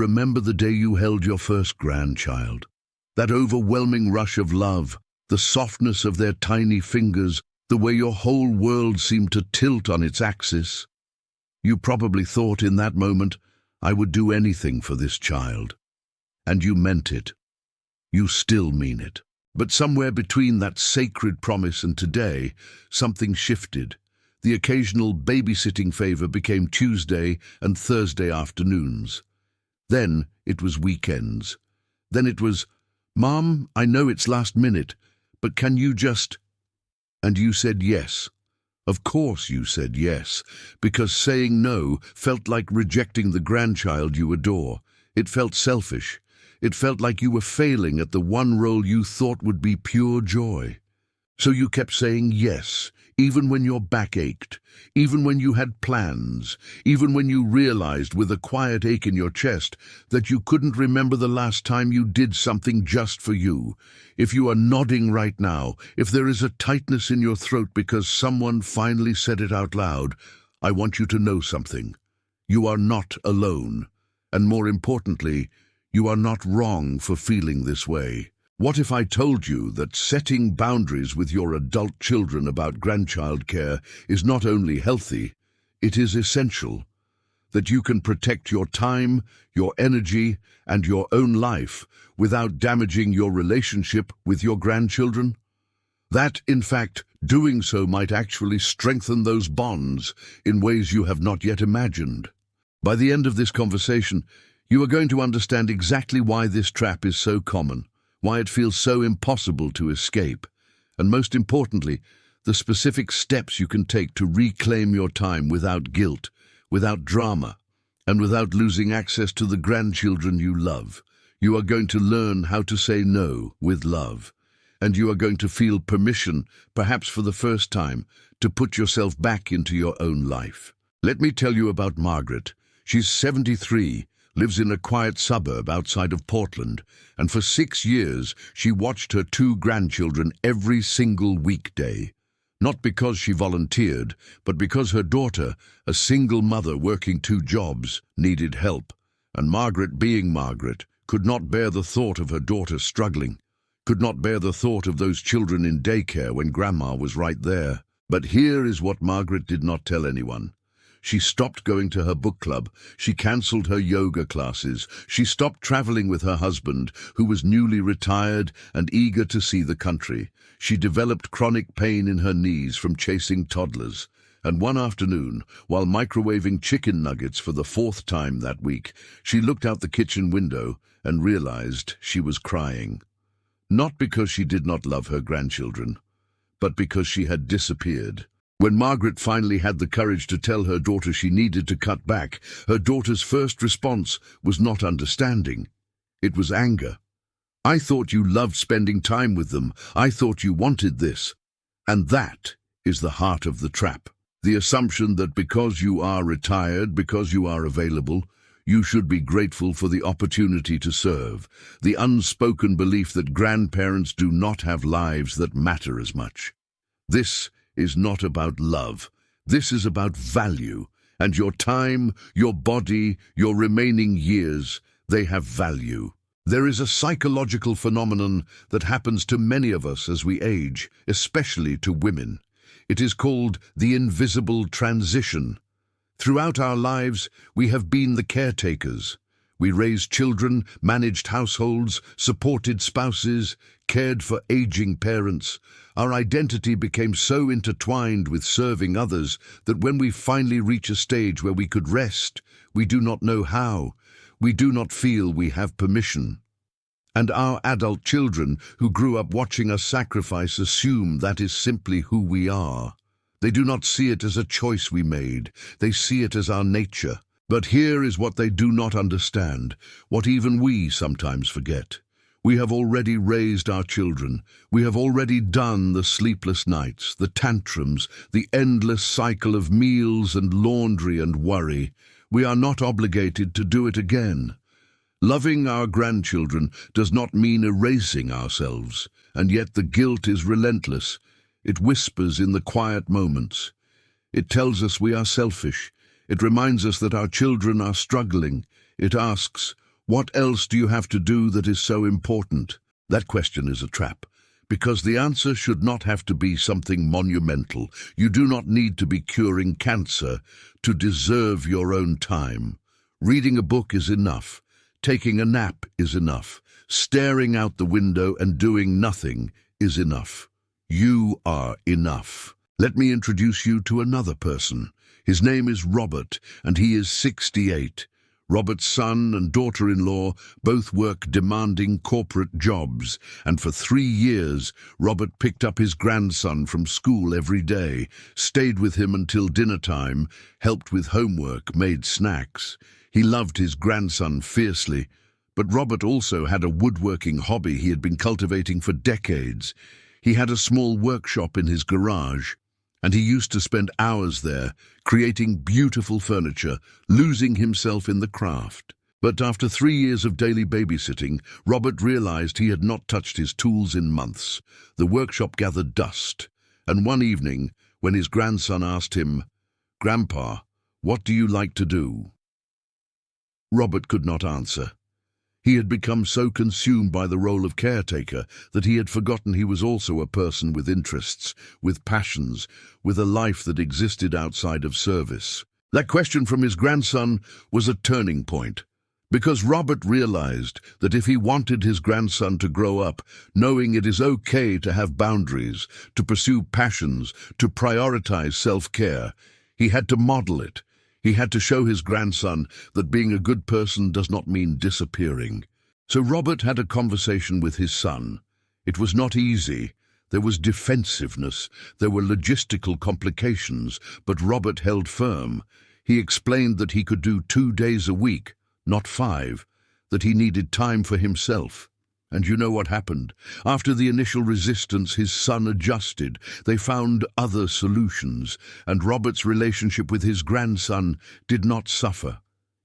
remember the day you held your first grandchild? That overwhelming rush of love, the softness of their tiny fingers, the way your whole world seemed to tilt on its axis. You probably thought in that moment, I would do anything for this child. And you meant it. You still mean it. But somewhere between that sacred promise and today, something shifted. The occasional babysitting favor became Tuesday and Thursday afternoons. Then it was weekends. Then it was, Mom, I know it's last minute, but can you just... And you said yes. Of course you said yes, because saying no felt like rejecting the grandchild you adore. It felt selfish. It felt like you were failing at the one role you thought would be pure joy. So you kept saying yes, even when your back ached, even when you had plans, even when you realized with a quiet ache in your chest that you couldn't remember the last time you did something just for you. If you are nodding right now, if there is a tightness in your throat because someone finally said it out loud, I want you to know something. You are not alone. And more importantly, you are not wrong for feeling this way. What if I told you that setting boundaries with your adult children about grandchild care is not only healthy, it is essential? That you can protect your time, your energy, and your own life without damaging your relationship with your grandchildren? That, in fact, doing so might actually strengthen those bonds in ways you have not yet imagined. By the end of this conversation, you are going to understand exactly why this trap is so common, why it feels so impossible to escape, and most importantly, the specific steps you can take to reclaim your time without guilt, without drama, and without losing access to the grandchildren you love. You are going to learn how to say no with love, and you are going to feel permission, perhaps for the first time, to put yourself back into your own life. Let me tell you about Margaret. She's 73, lives in a quiet suburb outside of Portland, and for 6 years she watched her 2 grandchildren every single weekday. Not because she volunteered, but because her daughter, a single mother working 2 jobs, needed help. And Margaret, being Margaret, could not bear the thought of her daughter struggling, could not bear the thought of those children in daycare when Grandma was right there. But here is what Margaret did not tell anyone. She stopped going to her book club, she cancelled her yoga classes, she stopped traveling with her husband, who was newly retired and eager to see the country. She developed chronic pain in her knees from chasing toddlers. And one afternoon, while microwaving chicken nuggets for the 4th time that week, she looked out the kitchen window and realized she was crying. Not because she did not love her grandchildren, but because she had disappeared. When Margaret finally had the courage to tell her daughter she needed to cut back, her daughter's first response was not understanding. It was anger. I thought you loved spending time with them. I thought you wanted this. And that is the heart of the trap. The assumption that because you are retired, because you are available, you should be grateful for the opportunity to serve. The unspoken belief that grandparents do not have lives that matter as much. This is not about love. This is about value. And your time, your body, your remaining years, they have value. There is a psychological phenomenon that happens to many of us as we age, especially to women. It is called the invisible transition. Throughout our lives, we have been the caretakers. We raised children, managed households, supported spouses, cared for aging parents. Our identity became so intertwined with serving others that when we finally reach a stage where we could rest, we do not know how. We do not feel we have permission. And our adult children, who grew up watching us sacrifice, assume that is simply who we are. They do not see it as a choice we made. They see it as our nature. But here is what they do not understand, what even we sometimes forget. We have already raised our children. We have already done the sleepless nights, the tantrums, the endless cycle of meals and laundry and worry. We are not obligated to do it again. Loving our grandchildren does not mean erasing ourselves, and yet the guilt is relentless. It whispers in the quiet moments. It tells us we are selfish. It reminds us that our children are struggling. It asks, What else do you have to do that is so important? That question is a trap, because the answer should not have to be something monumental. You do not need to be curing cancer to deserve your own time. Reading a book is enough. Taking a nap is enough. Staring out the window and doing nothing is enough. You are enough. Let me introduce you to another person. His name is Robert, and he is 68. Robert's son and daughter-in-law both work demanding corporate jobs, and for 3 years, Robert picked up his grandson from school every day, stayed with him until dinner time, helped with homework, made snacks. He loved his grandson fiercely, but Robert also had a woodworking hobby he had been cultivating for decades. He had a small workshop in his garage, and he used to spend hours there, creating beautiful furniture, losing himself in the craft. But after 3 years of daily babysitting, Robert realized he had not touched his tools in months. The workshop gathered dust, and one evening, when his grandson asked him, "Grandpa, what do you like to do?" Robert could not answer. He had become so consumed by the role of caretaker that he had forgotten he was also a person with interests, with passions, with a life that existed outside of service. That question from his grandson was a turning point, because Robert realized that if he wanted his grandson to grow up knowing it is okay to have boundaries, to pursue passions, to prioritize self-care, he had to model it. He had to show his grandson that being a good person does not mean disappearing. So Robert had a conversation with his son. It was not easy. There was defensiveness. There were logistical complications, but Robert held firm. He explained that he could do 2 days a week, not 5, that he needed time for himself. And you know what happened? After the initial resistance, his son adjusted. They found other solutions, and Robert's relationship with his grandson did not suffer.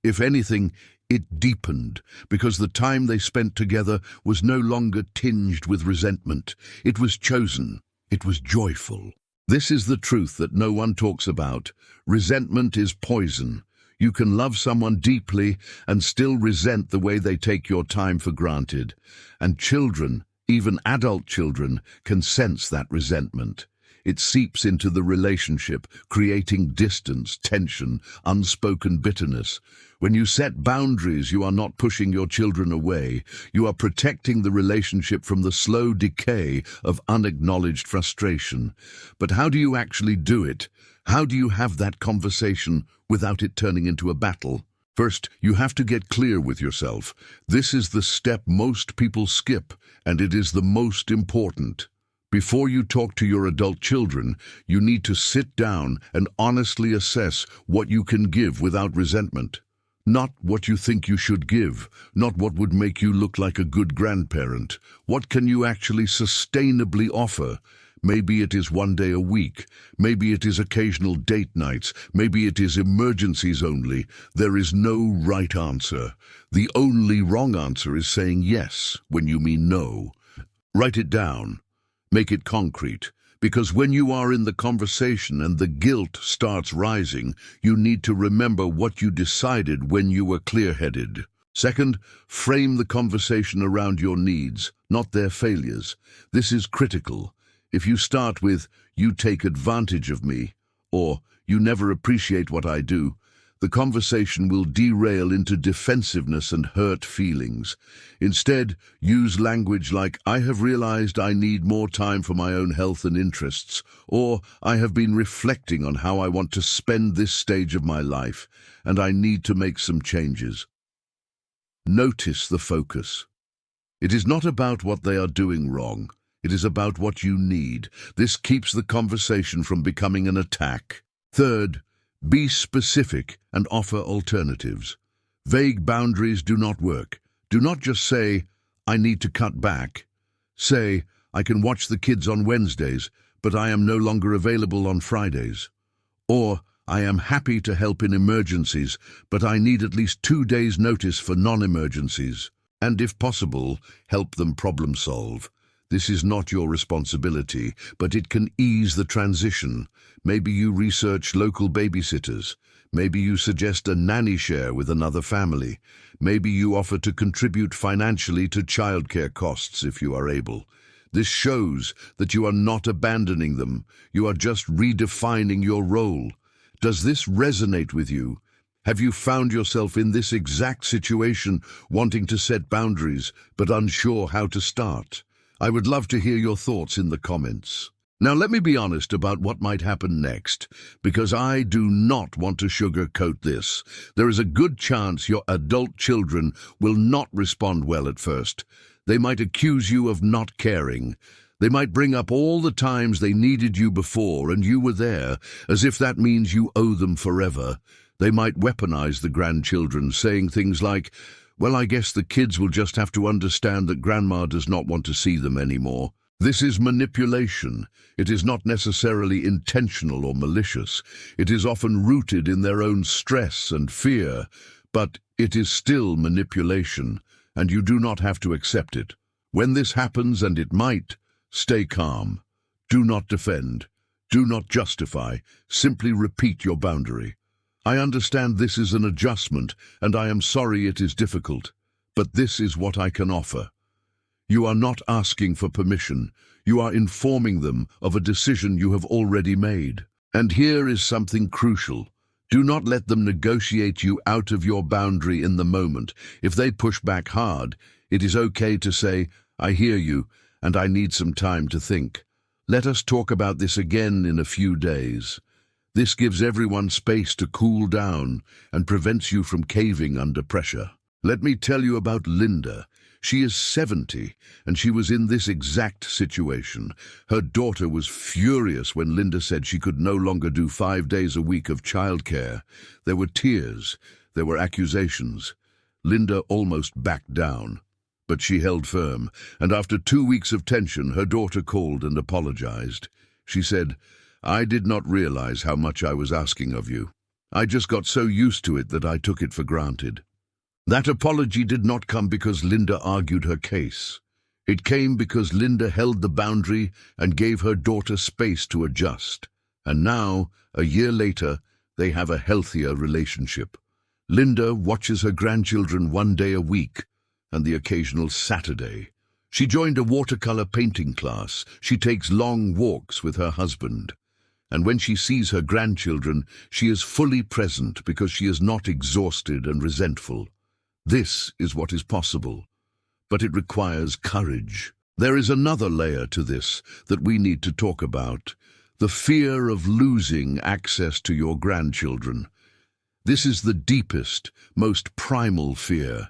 If anything, it deepened, because the time they spent together was no longer tinged with resentment. It was chosen. It was joyful. This is the truth that no one talks about. Resentment is poison. You can love someone deeply and still resent the way they take your time for granted. And children, even adult children, can sense that resentment. It seeps into the relationship, creating distance, tension, unspoken bitterness. When you set boundaries, you are not pushing your children away. You are protecting the relationship from the slow decay of unacknowledged frustration. But how do you actually do it? How do you have that conversation without it turning into a battle? First, you have to get clear with yourself. This is the step most people skip, and it is the most important. Before you talk to your adult children, you need to sit down and honestly assess what you can give without resentment. Not what you think you should give, not what would make you look like a good grandparent. What can you actually sustainably offer? Maybe it is 1 day a week. Maybe it is occasional date nights. Maybe it is emergencies only. There is no right answer. The only wrong answer is saying yes when you mean no. Write it down. Make it concrete. Because when you are in the conversation and the guilt starts rising, you need to remember what you decided when you were clear-headed. Second, frame the conversation around your needs, not their failures. This is critical. If you start with, "You take advantage of me," or "You never appreciate what I do," the conversation will derail into defensiveness and hurt feelings. Instead, use language like, "I have realized I need more time for my own health and interests," or "I have been reflecting on how I want to spend this stage of my life, and I need to make some changes." Notice the focus. It is not about what they are doing wrong. It is about what you need. This keeps the conversation from becoming an attack. Third, be specific and offer alternatives. Vague boundaries do not work. Do not just say, "I need to cut back." Say, "I can watch the kids on Wednesdays, but I am no longer available on Fridays." Or, "I am happy to help in emergencies, but I need at least 2 days' notice for non-emergencies." And if possible, help them problem solve. This is not your responsibility, but it can ease the transition. Maybe you research local babysitters. Maybe you suggest a nanny share with another family. Maybe you offer to contribute financially to childcare costs if you are able. This shows that you are not abandoning them. You are just redefining your role. Does this resonate with you? Have you found yourself in this exact situation, wanting to set boundaries but unsure how to start? I would love to hear your thoughts in the comments. Now let me be honest about what might happen next, because I do not want to sugarcoat this. There is a good chance your adult children will not respond well at first. They might accuse you of not caring. They might bring up all the times they needed you before and you were there, as if that means you owe them forever. They might weaponize the grandchildren, saying things like, "Well, I guess the kids will just have to understand that grandma does not want to see them anymore." This is manipulation. It is not necessarily intentional or malicious. It is often rooted in their own stress and fear, but it is still manipulation, and you do not have to accept it. When this happens, and it might, stay calm. Do not defend. Do not justify. Simply repeat your boundary. I understand this is an adjustment, and I am sorry it is difficult, but this is what I can offer. You are not asking for permission. You are informing them of a decision you have already made. And here is something crucial. Do not let them negotiate you out of your boundary in the moment. If they push back hard, it is okay to say, "I hear you, and I need some time to think. Let us talk about this again in a few days." This gives everyone space to cool down and prevents you from caving under pressure. Let me tell you about Linda. She is 70, and she was in this exact situation. Her daughter was furious when Linda said she could no longer do 5 days a week of childcare. There were tears, there were accusations. Linda almost backed down, but she held firm, and after 2 weeks of tension, her daughter called and apologized. She said, "I did not realize how much I was asking of you. I just got so used to it that I took it for granted." That apology did not come because Linda argued her case. It came because Linda held the boundary and gave her daughter space to adjust. And now, a year later, they have a healthier relationship. Linda watches her grandchildren 1 day a week and the occasional Saturday. She joined a watercolor painting class. She takes long walks with her husband. And when she sees her grandchildren, she is fully present because she is not exhausted and resentful. This is what is possible, but it requires courage. There is another layer to this that we need to talk about: the fear of losing access to your grandchildren. This is the deepest, most primal fear.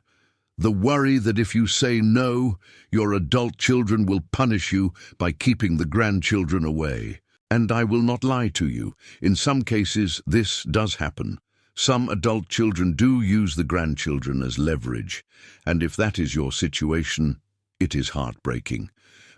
The worry that if you say no, your adult children will punish you by keeping the grandchildren away. And I will not lie to you, in some cases this does happen. Some adult children do use the grandchildren as leverage, and if that is your situation, it is heartbreaking.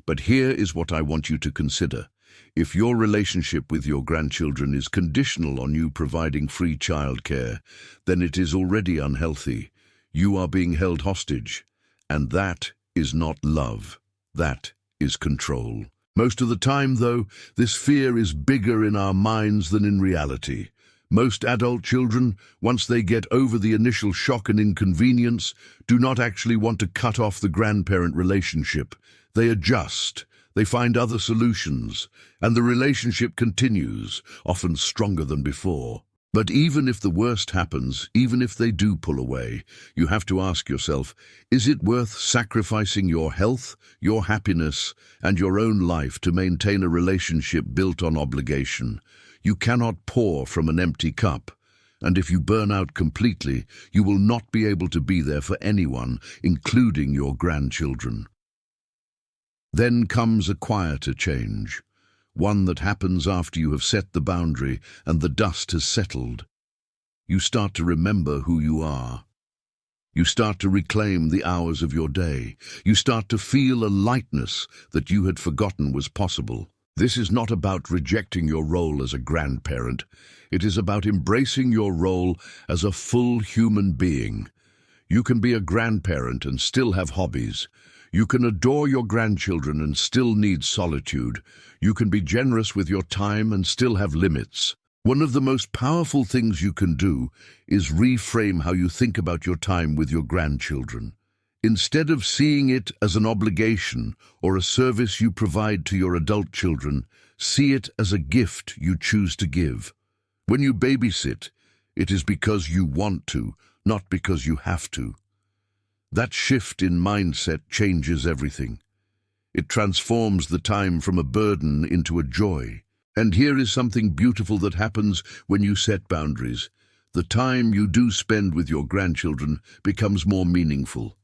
But here is what I want you to consider. If your relationship with your grandchildren is conditional on you providing free childcare, then it is already unhealthy. You are being held hostage, and that is not love. That is control. Most of the time, though, this fear is bigger in our minds than in reality. Most adult children, once they get over the initial shock and inconvenience, do not actually want to cut off the grandparent relationship. They adjust, they find other solutions, and the relationship continues, often stronger than before. But even if the worst happens, even if they do pull away, you have to ask yourself, is it worth sacrificing your health, your happiness, and your own life to maintain a relationship built on obligation? You cannot pour from an empty cup, and if you burn out completely, you will not be able to be there for anyone, including your grandchildren. Then comes a quieter change, one that happens after you have set the boundary and the dust has settled. You start to remember who you are. You start to reclaim the hours of your day. You start to feel a lightness that you had forgotten was possible. This is not about rejecting your role as a grandparent. It is about embracing your role as a full human being. You can be a grandparent and still have hobbies. You can adore your grandchildren and still need solitude. You can be generous with your time and still have limits. One of the most powerful things you can do is reframe how you think about your time with your grandchildren. Instead of seeing it as an obligation or a service you provide to your adult children, see it as a gift you choose to give. When you babysit, it is because you want to, not because you have to. That shift in mindset changes everything. It transforms the time from a burden into a joy. And here is something beautiful that happens when you set boundaries. The time you do spend with your grandchildren becomes more meaningful.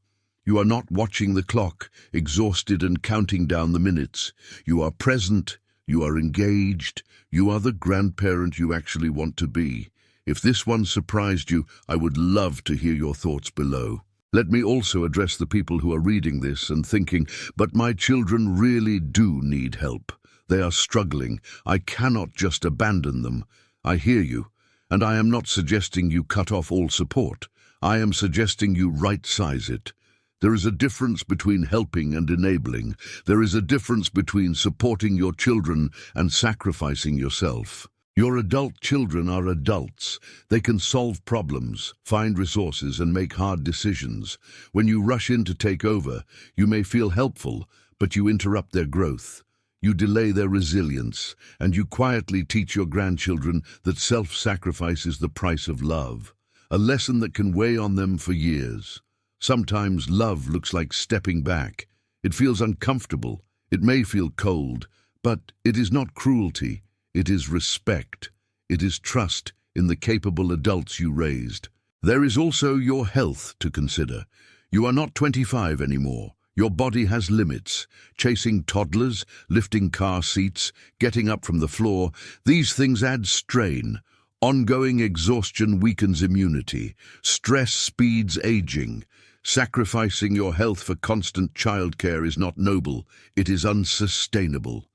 You are not watching the clock, exhausted and counting down the minutes. You are present, you are engaged, you are the grandparent you actually want to be. If this one surprised you, I would love to hear your thoughts below. Let me also address the people who are reading this and thinking, but my children really do need help. They are struggling. I cannot just abandon them. I hear you, and I am not suggesting you cut off all support. I am suggesting you right-size it. There is a difference between helping and enabling. There is a difference between supporting your children and sacrificing yourself. Your adult children are adults. They can solve problems, find resources, and make hard decisions. When you rush in to take over, you may feel helpful, but you interrupt their growth. You delay their resilience, and you quietly teach your grandchildren that self-sacrifice is the price of love, a lesson that can weigh on them for years. Sometimes love looks like stepping back. It feels uncomfortable. It may feel cold, but it is not cruelty. It is respect. It is trust in the capable adults you raised. There is also your health to consider. You are not 25 anymore. Your body has limits. Chasing toddlers, lifting car seats, getting up from the floor, these things add strain. Ongoing exhaustion weakens immunity. Stress speeds aging. Sacrificing your health for constant childcare is not noble. It is unsustainable.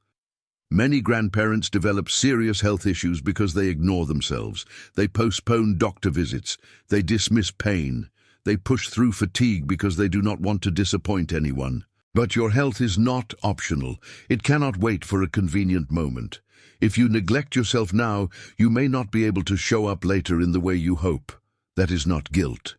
Many grandparents develop serious health issues because they ignore themselves. They postpone doctor visits. They dismiss pain. They push through fatigue because they do not want to disappoint anyone. But your health is not optional. It cannot wait for a convenient moment. If you neglect yourself now, you may not be able to show up later in the way you hope. That is not guilt.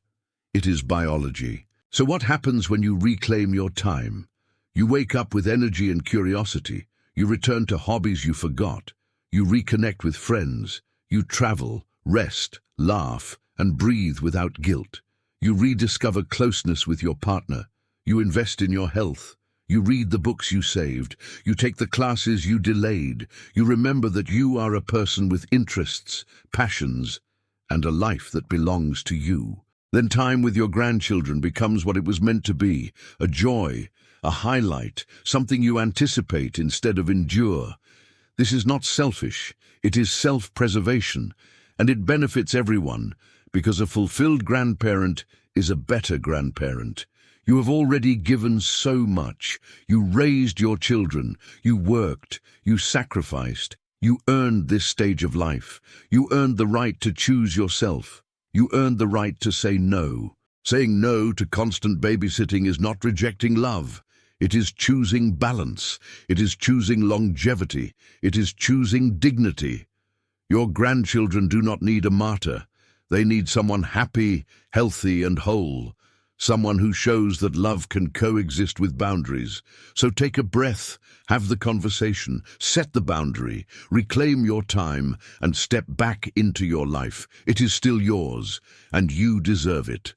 It is biology. So what happens when you reclaim your time? You wake up with energy and curiosity. You return to hobbies you forgot. You reconnect with friends. You travel, rest, laugh, and breathe without guilt. You rediscover closeness with your partner. You invest in your health. You read the books you saved. You take the classes you delayed. You remember that you are a person with interests, passions, and a life that belongs to you. Then time with your grandchildren becomes what it was meant to be, a joy, a highlight, something you anticipate instead of endure. This is not selfish. It is self-preservation, and it benefits everyone, because a fulfilled grandparent is a better grandparent. You have already given so much. You raised your children. You worked. You sacrificed. You earned this stage of life. You earned the right to choose yourself. You earned the right to say no. Saying no to constant babysitting is not rejecting love. It is choosing balance. It is choosing longevity. It is choosing dignity. Your grandchildren do not need a martyr. They need someone happy, healthy, and whole. Someone who shows that love can coexist with boundaries. So take a breath, have the conversation, set the boundary, reclaim your time, and step back into your life. It is still yours, and you deserve it.